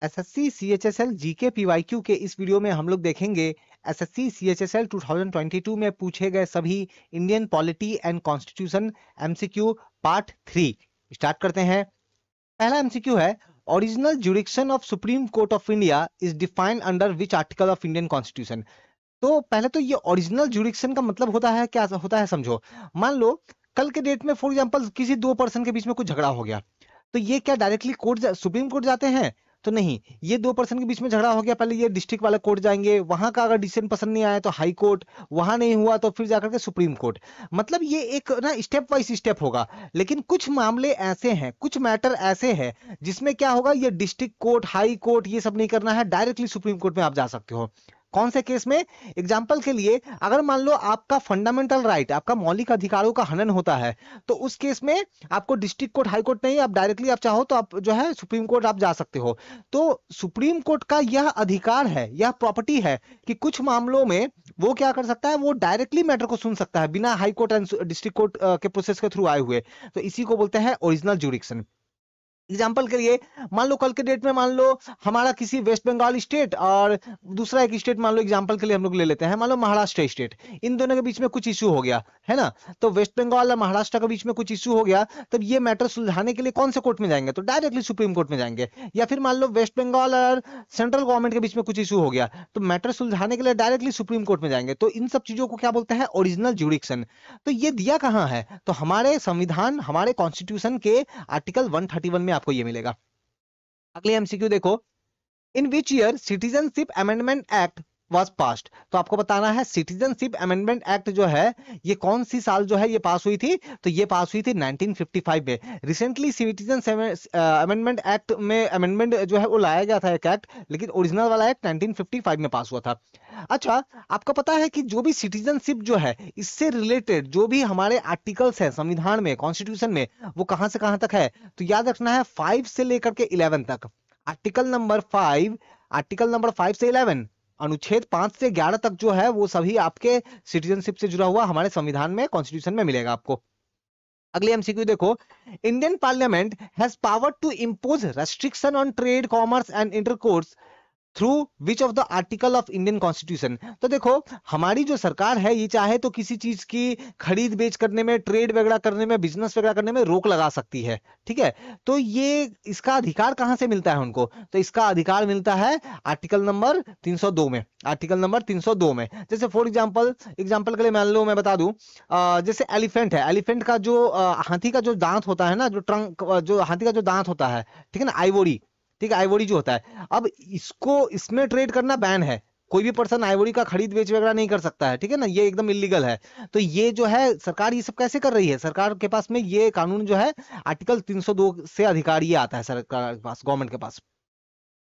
SSC CHSL GK PYQ के इस video में हम लोग देखेंगे एसएससी सीएचएसएल 2022 में पूछे गए सभी Indian polity and constitution MCQ part 3। Start करते हैं। पहला एमसीक्यू है, original jurisdiction of supreme court of India is defined under which article of Indian constitution. तो पहले तो ये ओरिजिनल जुरिडिक्शन का मतलब होता है क्या होता है समझो। मान लो कल के डेट में फॉर एग्जांपल किसी दो पर्सन के बीच में कुछ झगड़ा हो गया, तो ये क्या डायरेक्टली कोर्ट सुप्रीम कोर्ट जाते हैं? तो नहीं, ये दो पर्सन के बीच में झगड़ा हो गया, पहले ये डिस्ट्रिक्ट वाला कोर्ट जाएंगे, वहां का अगर डिसीजन पसंद नहीं आया तो हाई कोर्ट, वहां नहीं हुआ तो फिर जाकर के सुप्रीम कोर्ट। मतलब ये एक ना स्टेप वाइज स्टेप होगा। लेकिन कुछ मामले ऐसे हैं, कुछ मैटर ऐसे हैं जिसमें क्या होगा, ये डिस्ट्रिक्ट कोर्ट, हाई कोर्ट ये सब नहीं करना है, डायरेक्टली सुप्रीम कोर्ट में आप जा सकते हो। कौन से केस में? एग्जाम्पल के लिए अगर मान लो आपका फंडामेंटल राइट, आपका मौलिक अधिकारों का हनन होता है, तो उस केस में आपको डिस्ट्रिक्ट कोर्ट, हाई कोर्ट नहीं, आप डायरेक्टली आप चाहो तो आप जो है सुप्रीम कोर्ट आप जा सकते हो। तो सुप्रीम कोर्ट का यह अधिकार है, यह प्रॉपर्टी है कि कुछ मामलों में वो क्या कर सकता है, वो डायरेक्टली मैटर को सुन सकता है बिना high court and district court के प्रोसेस के थ्रू आए हुए। तो इसी को बोलते हैं ओरिजिनल जुरिडिक्शन। एग्जाम्पल के लिए मान लो कल के डेट में मान लो हमारा किसी वेस्ट बंगाल स्टेट और दूसरा एक स्टेट, मान लो एग्जाम्पल के लिए हम लोग ले लेते हैं, मान लो महाराष्ट्र स्टेट, इन दोनों के बीच में कुछ इश्यू हो गया है ना। तो वेस्ट बंगाल और महाराष्ट्र के बीच में कुछ इश्यू हो गया, तब ये मैटर सुलझाने के लिए कौन से कोर्ट में जाएंगे? तो डायरेक्टली सुप्रीम कोर्ट में जाएंगे। या फिर मान लो वेस्ट बंगाल और सेंट्रल गवर्नमेंट के बीच में कुछ इश्यू हो गया, तो मैटर सुलझाने के लिए डायरेक्टली सुप्रीम कोर्ट में जाएंगे। तो इन सब चीजों को क्या बोलते हैं? Original jurisdiction. तो ये दिया कहां है? तो हमारे संविधान, हमारे कॉन्स्टिट्यूशन के आर्टिकल 131 में आपको ये मिलेगा। अगले एमसीक्यू देखो, in which year citizenship amendment act was passed. तो आपको बताना है सिटीजनशिप अमेंडमेंट एक्ट जो है ये कौन सी साल जो है ये पास हुई थी? तो ये पास हुई थी 1955 में। रिसेंटली सिटीजन अमेंडमेंट एक्ट में अमेंडमेंट जो है वो लाया गया था एक एक्ट, लेकिन ओरिजिनल वाला एक्ट 1955 में पास हुआ था। अच्छा, आपको पता है कि जो भी सिटीजनशिप जो है इससे रिलेटेड जो भी हमारे आर्टिकल्स है संविधान में, कॉन्स्टिट्यूशन में, वो कहां से कहां तक है? तो याद रखना है 5 से लेकर के 11 तक। आर्टिकल नंबर 5, आर्टिकल नंबर 5 से 11, अनुच्छेद 5 से 11 तक जो है वो सभी आपके सिटीजनशिप से जुड़ा हुआ हमारे संविधान में, कॉन्स्टिट्यूशन में मिलेगा आपको। अगले एमसीक्यू देखो, Indian parliament has power to impose restriction on trade, commerce and intercourse through which of the article of Indian constitution. तो देखो हमारी जो सरकार है ये चाहे तो किसी चीज की खरीद बेच करने में, ट्रेड वगैरह करने में, बिजनेस वगैरह करने में रोक लगा सकती है, ठीक है। तो ये इसका अधिकार कहां से मिलता है उनको? तो इसका अधिकार मिलता है आर्टिकल नंबर 302 में। आर्टिकल नंबर 302 में जैसे फॉर एग्जांपल, एग्जांपल के लिए मान लो मैं बता दूं, जैसे एलिफेंट है, एलिफेंट का जो हाथी का जो दांत होता है ना, जो ट्रंक, जो हाथी का जो दांत होता है, ठीक है ना, आइवोरी, ठीक है, आइवोरी जो होता है, अब इसको, इसमें ट्रेड करना बैन है। कोई भी पर्सन आइवोरी का खरीद बेच वगैरह नहीं कर सकता है, ठीक है ना, ये एकदम इलीगल है। तो ये जो है सरकार ये सब कैसे कर रही है? सरकार के पास में ये कानून जो है आर्टिकल 302 से अधिकार ये आता है सरकार के पास, गवर्नमेंट के पास।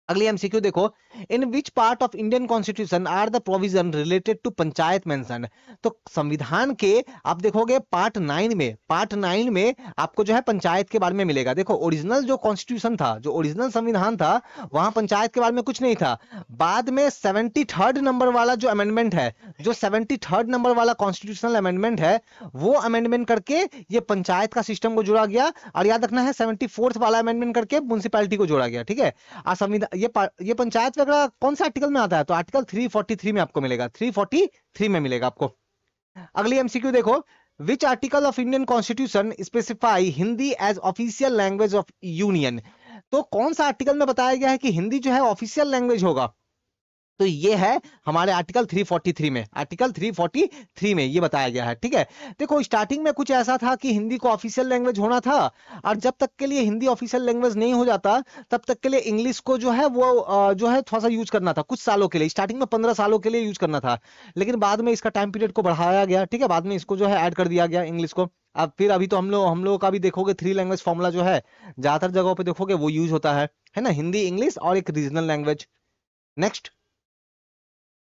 अगली एमसीक्यू देखो, in which part of Indian constitution are the provision related to panchayat mention. तो संविधान के आप देखोगे पार्ट 9 में, पार्ट 9 में आपको जो है पंचायत के बारे में मिलेगा। देखो ओरिजिनल जो कॉन्स्टिट्यूशन था, जो ओरिजिनल संविधान था, वहां पंचायत के बारे में कुछ नहीं था। बाद में 73rd नंबर वाला जो अमेंडमेंट है, जो 73rd नंबर वाला कॉन्स्टिट्यूशनल अमेंडमेंट है, वो अमेंडमेंट करके ये पंचायत का सिस्टम को जोड़ा गया। और याद रखना है 74th वाला अमेंडमेंट करके म्युनिसिपैलिटी को जोड़ा गया, ठीक है। संविधान ये पंचायत वगैरह कौन सा आर्टिकल में आता है? तो आर्टिकल 343 में आपको मिलेगा, 343 में मिलेगा आपको। अगली एमसीक्यू देखो, which article of Indian constitution specify Hindi as official language of union. तो कौन सा आर्टिकल में बताया गया है कि हिंदी जो है ऑफिशियल लैंग्वेज होगा? तो ये है हमारे आर्टिकल 343 में, आर्टिकल 343 में ये बताया गया है, ठीक है। देखो स्टार्टिंग में कुछ ऐसा था कि हिंदी को ऑफिशियल लैंग्वेज होना था, और जब तक के लिए हिंदी ऑफिशियल लैंग्वेज नहीं हो जाता तब तक के लिए इंग्लिश को जो है वो जो है थोड़ा सा यूज करना था कुछ सालों के लिए। स्टार्टिंग में 15 सालों के लिए यूज करना था, लेकिन बाद में इसका टाइम पीरियड को बढ़ाया गया, ठीक है, बाद में इसको जो है ऐड कर दिया गया इंग्लिश को। अब फिर अभी तो हम लोग का भी देखोगे 3 लैंग्वेज फॉर्मूला जो है ज्यादातर जगहों पे देखोगे वो यूज होता है ना, हिंदी, इंग्लिश और एक regional language. Next,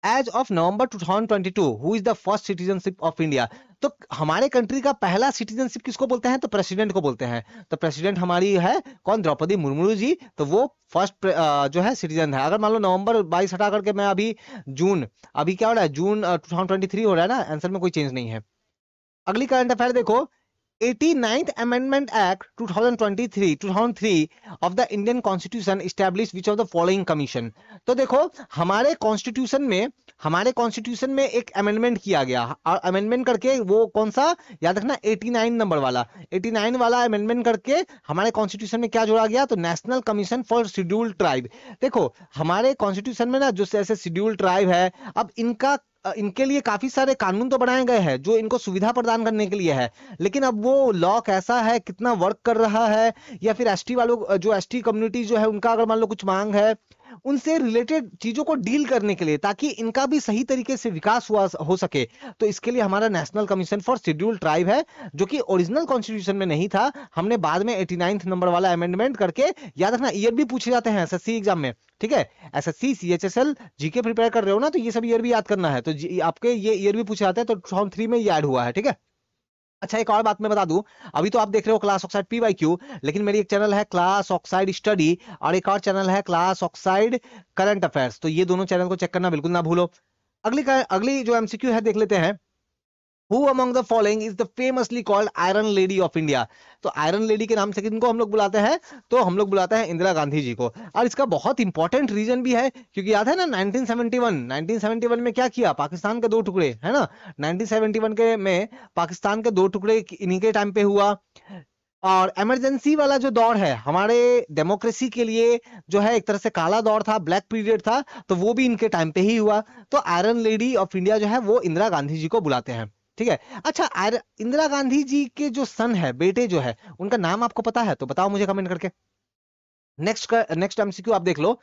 as of November 2022 who is the first citizenship of India. तो हमारे कंट्री का पहला सिटीजनशिप किसको बोलते हैं? तो प्रेसिडेंट को बोलते हैं। तो प्रेसिडेंट हमारी है कौन? द्रौपदी मुर्मू जी। तो वो फर्स्ट जो है सिटीजन है। अगर मान लो नवंबर 22 हटा करके मैं अभी जून, अभी क्या हो रहा है, जून 2023 हो रहा है ना, आंसर में कोई चेंज नहीं है। अगली करंट अफेयर देखो, 89th Amendment Act 2003 of the Indian Constitution established which of the following commission। तो देखो हमारे कॉन्स्टिट्यूशन में एक अमेंडमेंट किया गया, और अमेंडमेंट करके वो कौन सा याद रखना, 89 वाला अमेंडमेंट करके हमारे कॉन्स्टिट्यूशन में क्या जोड़ा गया, तो national commission for scheduled tribe. देखो हमारे कॉन्स्टिट्यूशन में ना जो ऐसे शेड्यूल्ड ट्राइब है, अब इनके लिए काफी सारे कानून तो बनाए गए हैं जो इनको सुविधा प्रदान करने के लिए है, लेकिन अब वो लॉ कैसा है, कितना वर्क कर रहा है, या फिर एसटी वालों जो एसटी कम्युनिटी जो है उनका अगर मान लो कुछ मांग है, उनसे रिलेटेड चीजों को डील करने के लिए, ताकि इनका भी सही तरीके से विकास हो सके, तो इसके लिए हमारा national commission for scheduled tribe है, जो कि ओरिजिनल कॉन्स्टिट्यूशन में नहीं था। हमने बाद में 89 नंबर वाला अमेंडमेंट करके, याद रखना ईयर भी पूछे जाते हैं एसएससी एग्जाम में, ठीक है, एसएससी सीएचएसएल जीके प्रिपेयर कर रहे हो ना, तो ये सब ईयर भी याद करना है, तो आपके ये ईयर भी पूछे जाते हैं, तो 2003 में ये ऐड हुआ है, ठीक है। अच्छा एक और बात मैं बता दूं, अभी तो आप देख रहे हो क्लास ऑक्साइड पीवाईक्यू, लेकिन मेरी एक चैनल है क्लास ऑक्साइड स्टडी और एक और चैनल है क्लास ऑक्साइड करंट अफेयर्स, तो ये दोनों चैनल को चेक करना बिल्कुल ना भूलो। अगली जो एमसीक्यू है देख लेते हैं। Who among the following is the famously called Iron Lady of India? तो आयरन लेडी के नाम से किनको हम लोग बुलाते हैं, तो हम लोग बुलाते हैं इंदिरा गांधी जी को, और इसका बहुत इंपॉर्टेंट रीजन भी है, क्योंकि याद है ना 1971 में क्या किया, पाकिस्तान के 2 टुकड़े, है ना, 1971 के में पाकिस्तान के 2 टुकड़े इन्हीं के टाइम पे हुआ, और इमरजेंसी वाला जो दौर है हमारे डेमोक्रेसी के लिए जो है एक तरह से काला दौर था, ब्लैक पीरियड था, तो वो भी इनके टाइम पे ही हुआ। तो आयरन लेडी ऑफ इंडिया जो है वो इंदिरा गांधी जी को बुलाते हैं, ठीक है। अच्छा इंदिरा गांधी जी के जो सन है, बेटे जो है, उनका नाम आपको पता है तो बताओ मुझे कमेंट करके। नेक्स्ट एमसीक्यू आप देख लो।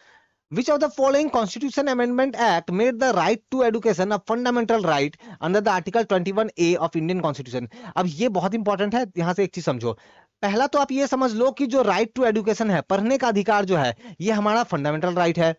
Which of the following Constitution Amendment Act made the right to education a fundamental right under the Article 21A of Indian Constitution? अब ये बहुत इंपॉर्टेंट है, यहां से एक चीज समझो। पहला तो आप ये समझ लो कि जो राइट टू एजुकेशन है, पढ़ने का अधिकार जो है, ये हमारा फंडामेंटल राइट है।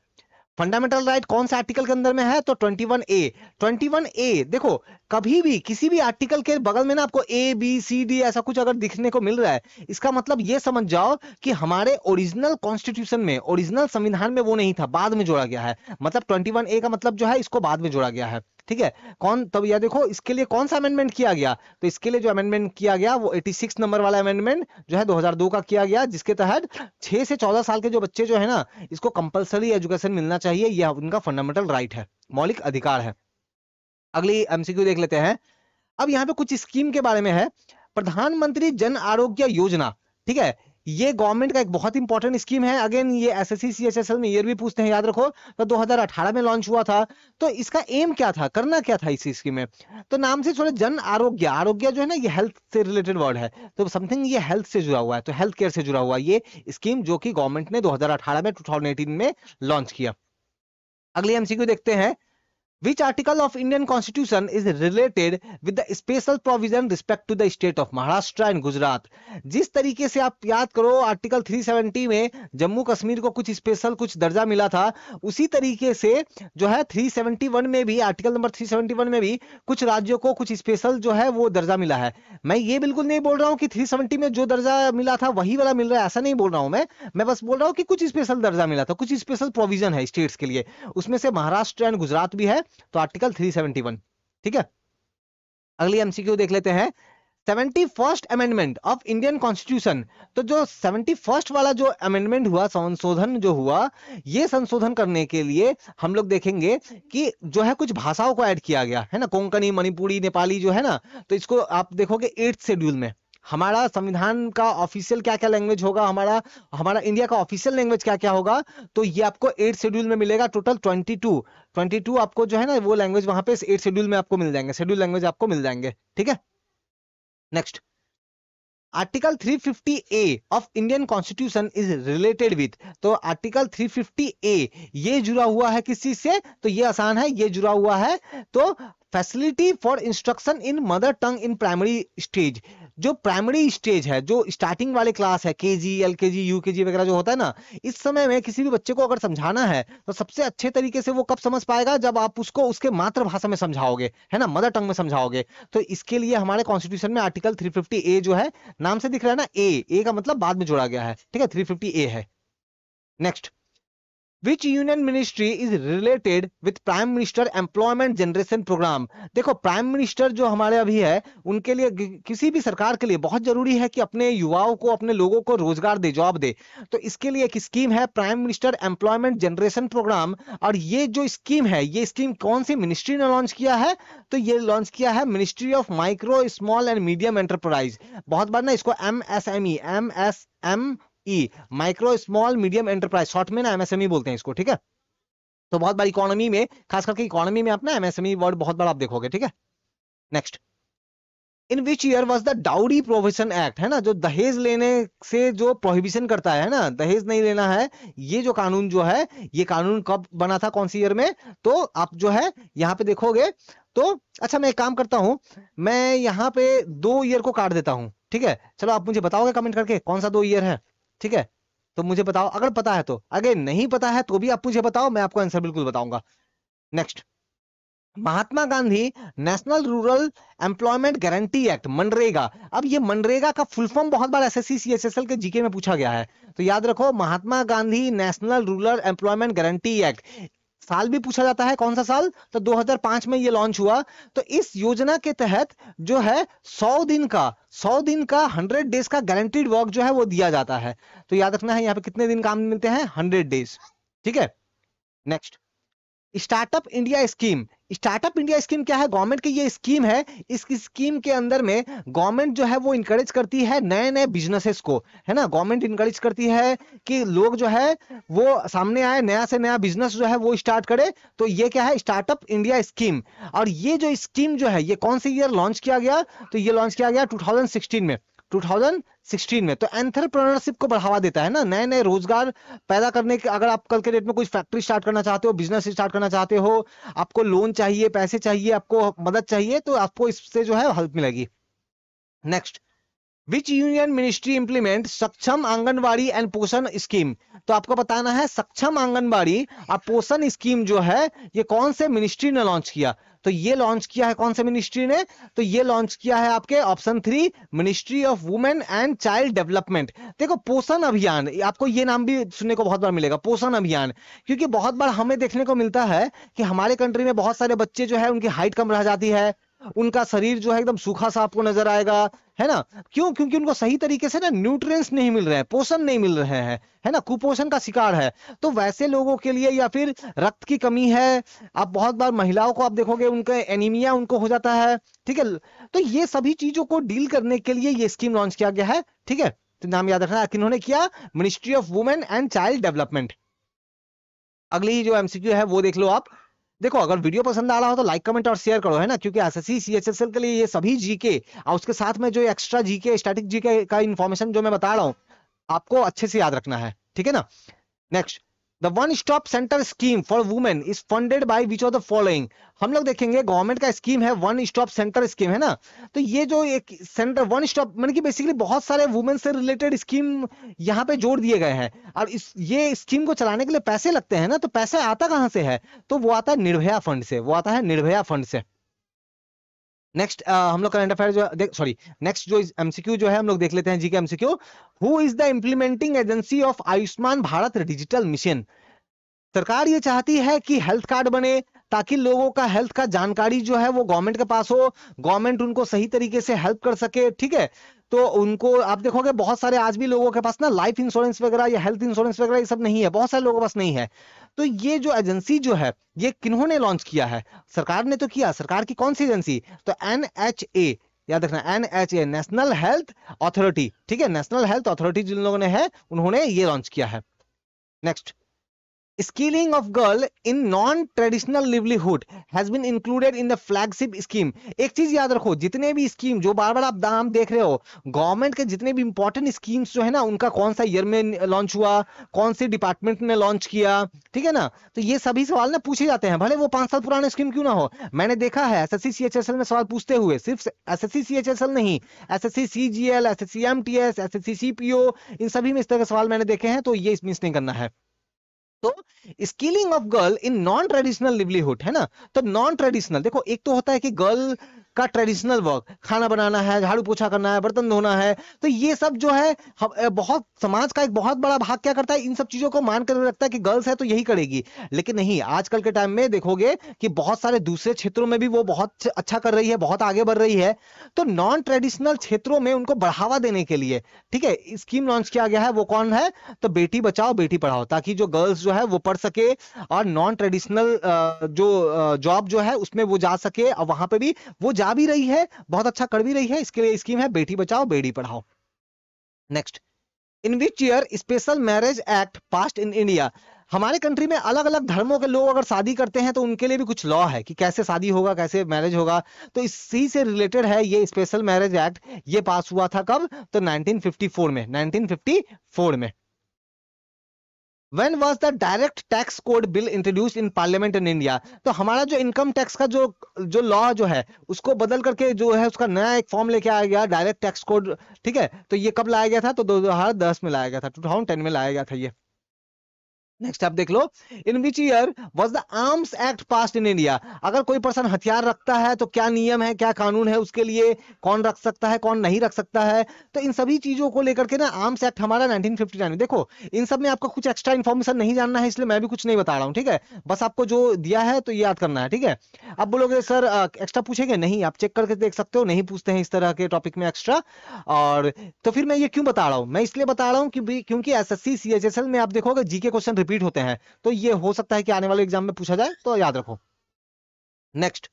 फंडामेंटल राइट कौन से आर्टिकल के अंदर में है, तो 21A। देखो कभी भी किसी भी आर्टिकल के बगल में ना आपको A B C D ऐसा कुछ अगर दिखने को मिल रहा है, इसका मतलब ये समझ जाओ कि हमारे ओरिजिनल कॉन्स्टिट्यूशन में, ओरिजिनल संविधान में वो नहीं था, बाद में जोड़ा गया है। मतलब 21A का मतलब जो है इसको बाद में जोड़ा गया है, ठीक है। कौन तब यह देखो इसके लिए कौन सा अमेंडमेंट किया गया, तो इसके लिए जो अमेंडमेंट किया गया वो 86 नंबर वाला अमेंडमेंट जो है 2002 का किया गया, जिसके तहत 6 से 14 साल के जो बच्चे जो है ना, इसको कंपलसरी एजुकेशन मिलना चाहिए, यह उनका फंडामेंटल राइट है, मौलिक अधिकार है। अगली एमसीक्यू देख लेते हैं। अब यहाँ पे कुछ स्कीम के बारे में है। प्रधानमंत्री जन आरोग्य योजना, ठीक है, ये गवर्नमेंट का एक बहुत इंपॉर्टेंट स्कीम है। अगेन ये एसएससी सीएचएसएल में ईयर भी पूछते हैं, याद रखो, तो 2018 में लॉन्च हुआ था। तो इसका एम क्या था, करना क्या था इस स्कीम में, तो नाम से थोड़ा जन आरोग्य, आरोग्य जो है ना ये हेल्थ से रिलेटेड वर्ड है, तो समथिंग ये हेल्थ से जुड़ा हुआ है, तो हेल्थ केयर से जुड़ा हुआ ये स्कीम जो कि गवर्नमेंट ने 2018 में 2018 में लॉन्च किया। अगली एमसीक्यू देखते हैं। Which article of Indian Constitution is related with the special provision respect to the state of Maharashtra and Gujarat? जिस तरीके से आप याद करो आर्टिकल 370 में जम्मू कश्मीर को कुछ स्पेशल कुछ दर्जा मिला था, उसी तरीके से जो है 371 में भी, आर्टिकल नंबर 371 में भी कुछ राज्यों को कुछ स्पेशल जो है वो दर्जा मिला है। मैं ये बिल्कुल नहीं बोल रहा हूँ कि 370 में जो दर्जा मिला था वही वाला मिल रहा है, ऐसा नहीं बोल रहा हूँ मैं बस बोल रहा हूँ कि कुछ स्पेशल दर्जा मिला था, कुछ स्पेशल प्रोविजन है स्टेट्स के लिए, उसमें से महाराष्ट्र एंड गुजरात भी है, तो आर्टिकल 371, ठीक है। अगली एमसीक्यू देख लेते हैं। 71st amendment of Indian constitution, तो जो 71st वाला जो अमेंडमेंट हुआ, संशोधन जो हुआ, ये संशोधन करने के लिए हम लोग देखेंगे कि जो है कुछ भाषाओं को ऐड किया गया है ना, कोंकणी, मणिपुरी, नेपाली जो है ना, तो इसको आप देखोगे 8th शेड्यूल में। हमारा संविधान का ऑफिशियल क्या क्या लैंग्वेज होगा, हमारा इंडिया का ऑफिशियल लैंग्वेज क्या क्या होगा, तो ये आपको 8th शेड्यूल में मिलेगा। टोटल 22 आपको जो है ना वो लैंग्वेज वहां पे 8th शेड्यूल में आपको मिल जाएंगे, शेड्यूल लैंग्वेज आपको मिल जाएंगे, ठीक है। Next, article 350A of Indian constitution is related with, तो आर्टिकल 350A ये जुड़ा हुआ है किस चीज से, तो ये आसान है, ये जुड़ा हुआ है तो facility for instruction in mother tongue in primary stage. जो प्राइमरी स्टेज है, जो स्टार्टिंग वाले क्लास है, केजी, एलकेजी, यूकेजी वगैरह जो होता है ना, इस समय में किसी भी बच्चे को अगर समझाना है तो सबसे अच्छे तरीके से वो कब समझ पाएगा, जब आप उसको उसके मातृभाषा में समझाओगे, है ना, मदर टंग में समझाओगे। तो इसके लिए हमारे कॉन्स्टिट्यूशन में आर्टिकल 350A जो है, नाम से दिख रहा है ना, ए का मतलब बाद में जोड़ा गया है, ठीक है, 350A है। Next, which union ministry is related with prime minister employment generation programme. देखो प्राइम मिनिस्टर जो हमारे अभी है उनके लिए, किसी भी सरकार के लिए बहुत जरूरी है कि अपने युवाओं को, अपने लोगों को रोजगार दे, जॉब दे। तो इसके लिए एक स्कीम है prime minister employment generation programme. और ये जो स्कीम है, ये स्कीम कौन सी मिनिस्ट्री ने लॉन्च किया है? तो ये लॉन्च किया है ministry of micro small and medium enterprise. बहुत बार ना इसको MSME micro small medium enterprise, short में ना MSME बोलते हैं इसको, ठीक है। तो बहुत बार इकोनॉमी में, खास करके इकोनॉमी में आप ना MSME वर्ड बहुत बार आप देखोगे, ठीक है। Next, in which year was the dowry prohibition act, है ना, जो दहेज लेने से जो प्रोहिबिशन करता है ना, दहेज नहीं लेना है, ये जो कानून जो है, ये कानून कब बना था, कौन सी ईयर में? तो आप जो है यहाँ पे देखोगे तो, अच्छा मैं एक काम करता हूं, मैं यहाँ पे 2 ईयर को काट देता हूं, ठीक है। चलो आप मुझे बताओगे कमेंट करके कौन सा 2 ईयर है, ठीक है। तो मुझे बताओ, अगर पता है तो, अगर नहीं पता है तो भी आप मुझे बताओ, मैं आपको आंसर बिल्कुल बताऊंगा। Next, Mahatma Gandhi national rural employment guarantee act, मनरेगा। अब ये मनरेगा का फुल फॉर्म बहुत बार एसएससी सीएचएसएल के जीके में पूछा गया है, तो याद रखो Mahatma Gandhi national rural employment guarantee act. साल भी पूछा जाता है, कौन सा साल? तो 2005 में ये लॉन्च हुआ। तो इस योजना के तहत जो है 100 दिन का 100 डेज का गारंटीड वर्क जो है वो दिया जाता है। तो याद रखना है यहाँ पे कितने दिन काम मिलते हैं? 100 डेज, ठीक है। Next, startup India scheme. Startup India scheme क्या है? गवर्नमेंट की ये स्कीम है। इस स्कीम के अंदर में गवर्नमेंट जो है वो इंकरेज करती है नए नए बिजनेसेस को, है ना। गवर्नमेंट इंकरेज करती है कि लोग जो है वो सामने आए, नया से नया बिजनेस जो है वो स्टार्ट करे। तो ये क्या है? Startup India scheme. और ये जो स्कीम जो है ये कौन सी ईयर लॉन्च किया गया? तो ये लॉन्च किया गया 2016 में। 2016 में। तो एंटरप्रेन्योरशिप को बढ़ावा देता है ना, नए नए रोजगार पैदा करने के। अगर आप कल के डेट में कोई फैक्ट्री स्टार्ट करना चाहते हो, बिजनेस स्टार्ट करना चाहते हो, आपको लोन चाहिए, पैसे चाहिए, आपको मदद चाहिए, तो आपको इससे जो है हेल्प मिलेगी। Next, which union ministry implement सक्षम आंगनबाड़ी एंड पोषण स्कीम। तो आपको बताना है सक्षम आंगनबाड़ी और पोषण स्कीम जो है ये कौन से मिनिस्ट्री ने लॉन्च किया। तो ये लॉन्च किया है कौन से मिनिस्ट्री ने? तो ये लॉन्च किया है आपके option 3 ministry of women and child development. देखो पोषण अभियान, आपको ये नाम भी सुनने को बहुत बार मिलेगा, पोषण अभियान। क्योंकि बहुत बार हमें देखने को मिलता है कि हमारे कंट्री में बहुत सारे बच्चे जो है उनकी हाइट कम रह जाती है, उनका शरीर जो है एकदम सूखा सा आपको नजर आएगा, है ना। क्यों? क्योंकि उनको सही तरीके से ना न्यूट्रिएंट्स नहीं मिल रहे हैं, पोषण नहीं मिल रहे हैं, है ना, कुपोषण का शिकार है। तो वैसे लोगों के लिए, या फिर रक्त की कमी है, आप बहुत बार महिलाओं को आप देखोगे उनका एनीमिया उनको हो जाता है, ठीक है। तो ये सभी चीजों को डील करने के लिए ये स्कीम लॉन्च किया गया है, ठीक है। तो नाम याद रखना, किन्होंने किया? Ministry of women and child development. अगली जो एमसीक्यू है वो देख लो आप। देखो अगर वीडियो पसंद आ रहा हो तो लाइक कमेंट और शेयर करो, है ना, क्योंकि एसएससी सीएचएसएल के लिए ये सभी जीके और उसके साथ में जो एक्स्ट्रा जीके, स्टैटिक जीके का इंफॉर्मेशन जो मैं बता रहा हूं आपको अच्छे से याद रखना है, ठीक है ना। Next, the one stop centre scheme for women is funded by which of the following. हम लोग देखेंगे गवर्नमेंट का स्कीम है वन स्टॉप सेंटर स्कीम, है ना। तो ये जो एक सेंटर वन स्टॉप मतलब कि बेसिकली बहुत सारे वुमेन से रिलेटेड स्कीम यहाँ पे जोड़ दिए गए हैं। और ये स्कीम को चलाने के लिए पैसे लगते हैं ना, तो पैसे आता कहां से है? तो वो आता है निर्भया फंड से, वो आता है निर्भया फंड से। नेक्स्ट हम लोग करंट अफेयर जो सॉरी नेक्स्ट जो एमसीक्यू जो है हम लोग देख लेते हैं GK MCQ. Who is the implementing agency of Ayushman Bharat digital mission. सरकार ये चाहती है कि हेल्थ कार्ड बने ताकि लोगों का हेल्थ का जानकारी जो है वो गवर्नमेंट के पास हो, गवर्नमेंट उनको सही तरीके से हेल्प कर सके, ठीक है। तो उनको आप देखोगे बहुत सारे आज भी लोगों के पास ना लाइफ इंश्योरेंस वगैरह या हेल्थ इंश्योरेंस वगैरह ये सब नहीं है, बहुत सारे लोगों के पास नहीं है। तो ये जो एजेंसी जो है ये किन्होंने लॉन्च किया है? सरकार ने तो किया। सरकार की कौन सी एजेंसी? तो NHA, याद रखना NHA, नेशनल हेल्थ अथॉरिटी, ठीक है। नेशनल हेल्थ अथॉरिटी जिन लोगों ने है उन्होंने ये लॉन्च किया है। Next, skilling of girl in non traditional livelihood has been included in the flagship scheme. एक चीज याद रखो, जितने भी स्कीम जो बार बार आप नाम देख रहे हो, गवर्नमेंट के जितने भी इंपॉर्टेंट स्कीम्स जो है ना उनका कौन सा ईयर में लॉन्च हुआ, कौन सी डिपार्टमेंट ने लॉन्च किया, ठीक है ना। तो ये सभी सवाल ना पूछे जाते हैं, भले वो 5 साल पुराने स्कीम क्यों ना हो। मैंने देखा है एसएससी सीएचएसएल में सवाल पूछते हुए, सिर्फ एसएससी सीएचएसएल नहीं, SSC CGL, SSC MTS, SSC CPO, इन सभी में इस तरह के सवाल मैंने देखे हैं। तो ये मिस नहीं करना है। तो skilling of girl in non traditional livelihood है ना। तो नॉन ट्रेडिशनल देखो, एक तो होता है कि गर्ल का ट्रेडिशनल वर्क, खाना बनाना है, झाड़ू पोछा करना है, बर्तन धोना है, तो ये सब जो है बहुत समाज का एक बहुत बड़ा भाग क्या करता है, इन सब चीजों को मान कर रखता है कि गर्ल्स है तो यही करेगी। लेकिन नहीं, आजकल के टाइम में देखोगे कि बहुत सारे दूसरे क्षेत्रों में भी वो बहुत अच्छा कर रही है, बहुत आगे बढ़ रही है। तो नॉन ट्रेडिशनल क्षेत्रों में उनको बढ़ावा देने के लिए ठीक है स्कीम लॉन्च किया गया है। वो कौन है, तो बेटी बचाओ बेटी पढ़ाओ, ताकि जो गर्ल्स जो है वो पढ़ सके और नॉन ट्रेडिशनल जो जॉब जो है उसमें वो जा सके, और वहां पे भी वो जा भी रही है, बहुत अच्छा कर भी रही है। इसके लिए स्कीम है Beti Bachao Beti Padhao. Next, in which year special marriage act passed in India. हमारे कंट्री में अलग अलग धर्मों के लोग अगर शादी करते हैं तो उनके लिए भी कुछ लॉ है कि कैसे शादी होगा, कैसे मैरिज होगा। तो इसी से रिलेटेड है ये स्पेशल मैरिज एक्ट। ये पास हुआ था कब, तो 1954 में, 1954 में। When was the direct tax code bill introduced in parliament in India? तो हमारा जो इनकम टैक्स का जो लॉ जो है उसको बदल करके जो है उसका नया एक फॉर्म लेके आया गया, डायरेक्ट टैक्स कोड। ठीक है, तो ये कब लाया गया था, तो 2010 में लाया गया था, 2010 में लाया गया था ये। नेक्स्ट आप देख लो, in which year was the arms act passed in India. अगर कोई पर्सन हथियार रखता है तो क्या नियम है, क्या कानून है उसके लिए, कौन रख सकता है कौन नहीं रख सकता है। तो इन सभी चीजों को लेकर के ना आर्म्स एक्ट हमारा 1959 में। देखो इन सब में आपको कुछ एक्स्ट्रा इन्फॉर्मेशन नहीं जानना है, इसलिए मैं भी कुछ नहीं बता रहा हूँ, ठीक है, बस आपको जो दिया है तो याद करना है, ठीक है। अब बोलोगे सर एक्स्ट्रा पूछेंगे, नहीं, आप चेक करके देख सकते हो, नहीं पूछते हैं इस तरह के टॉपिक में एक्स्ट्रा। और तो फिर मैं ये क्यों बता रहा हूँ, मैं इसलिए बता रहा हूँ क्योंकि एसएससी सीएचएसएल में आप देखोगे जीके क्वेश्चन रिपीट होते हैं, तो ये हो सकता है कि आने वाले एग्जाम में पूछा जाए, तो याद रखो। Next,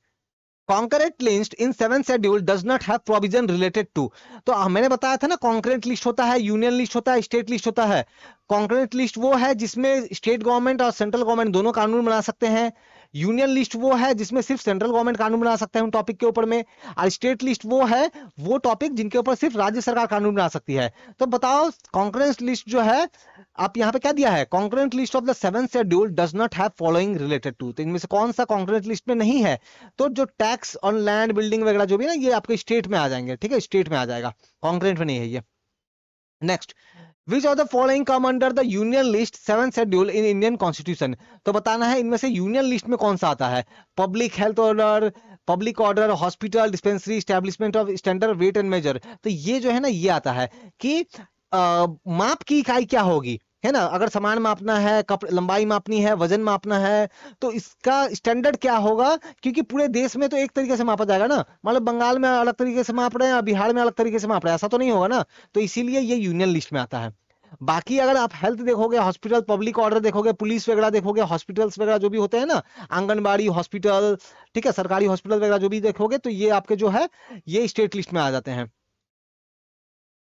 concurrent list in 7th schedule does not have provision related to. तो मैंने बताया था ना, कॉन्करेंट लिस्ट होता है, यूनियन लिस्ट होता है, स्टेट लिस्ट होता है। कॉन्करेंट लिस्ट वो है जिसमें स्टेट गवर्नमेंट और सेंट्रल गवर्नमेंट दोनों कानून बना सकते हैं। यूनियन लिस्ट वो है जिसमें सिर्फ सेंट्रल गवर्नमेंट कानून बना सकते हैं उन टॉपिक के ऊपर में। और स्टेट लिस्ट वो है, वो टॉपिक जिनके ऊपर सिर्फ राज्य सरकार कानून बना सकती है। तो बताओ कॉन्करेंट लिस्ट जो है, आप यहाँ पे क्या दिया है, concurrent list of the 7th schedule does not have following related to. तो इनमें से कौन सा कॉन्करेंट लिस्ट में नहीं है, तो जो टैक्स ऑन लैंड बिल्डिंग वगैरह जो भी ना, ये आपके स्टेट में आ जाएंगे, ठीक है, स्टेट में आ जाएगा, कॉन्करेंट में नहीं है ये। Next, which of the following come under the union list 7th schedule in Indian constitution. तो बताना है इनमें से यूनियन लिस्ट में कौन सा आता है। Public health order, public order, hospital, dispensary, establishment of standard weight and measure. तो ये जो है ना, ये आता है कि माप की इकाई क्या होगी, है ना। अगर सामान मापना है, लंबाई मापनी है, वजन मापना है, तो इसका स्टैंडर्ड क्या होगा, क्योंकि पूरे देश में तो एक तरीके से मापा जाएगा ना। मतलब बंगाल में अलग तरीके से माप रहे हैं, बिहार में अलग तरीके से माप रहे हैं, ऐसा तो नहीं होगा ना। तो इसीलिए ये यूनियन लिस्ट में आता है। बाकी अगर आप हेल्थ देखोगे, हॉस्पिटल, पब्लिक ऑर्डर देखोगे, पुलिस वगैरह देखोगे, हॉस्पिटल्स वगैरह जो भी होते हैं ना, आंगनबाड़ी हॉस्पिटल, ठीक है, सरकारी हॉस्पिटल वगैरह जो भी देखोगे, तो ये आपके जो है ये स्टेट लिस्ट में आ जाते हैं।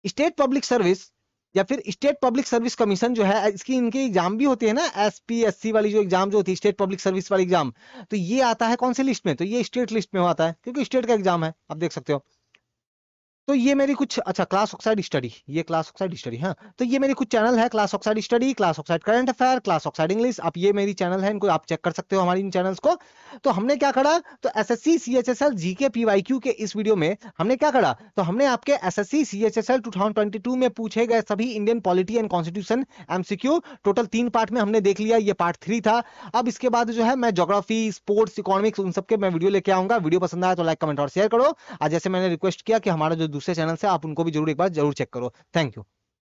स्टेट पब्लिक सर्विस या फिर स्टेट पब्लिक सर्विस कमीशन जो है, इसकी इनकी एग्जाम भी होती है ना, एसपीएससी वाली जो एग्जाम जो होती है, स्टेट पब्लिक सर्विस वाली एग्जाम, तो ये आता है कौन सी लिस्ट में, तो ये स्टेट लिस्ट में आता है, क्योंकि स्टेट का एग्जाम है, आप देख सकते हो। तो ये मेरी कुछ, अच्छा, क्लास ऑक्साइड स्टडी, ये क्लास ऑक्साइड स्टडी, हाँ, तो ये मेरी कुछ चैनल है, class oxide study, class oxide current affair, class oxide English. आप ये मेरी चैनल है, इनको आप चेक कर सकते हो हमारी इन चैनल्स को। तो हमने क्या करा, तो एसएससी सीएचएसएल जीके पीवाईक्यू के इस वीडियो में हमने क्या करा, तो हमने आपके एसएससी सीएचएसएल 2022 में पूछे गए सभी Indian polity and constitution MCQ total 3 part में हमने देख लिया, ये पार्ट 3 था। अब इसके बाद जो है मैं ज्योग्राफी, स्पोर्ट्स, इकोनॉमिक्स, उन सबके मैं वीडियो लेके आऊंगा। वीडियो पसंद आया तो लाइक, कमेंट और शेयर करो। आज जैसे मैंने रिक्वेस्ट किया कि हमारा जो दूसरे चैनल से आप उनको भी जरूर एक बार जरूर चेक करो। Thank you.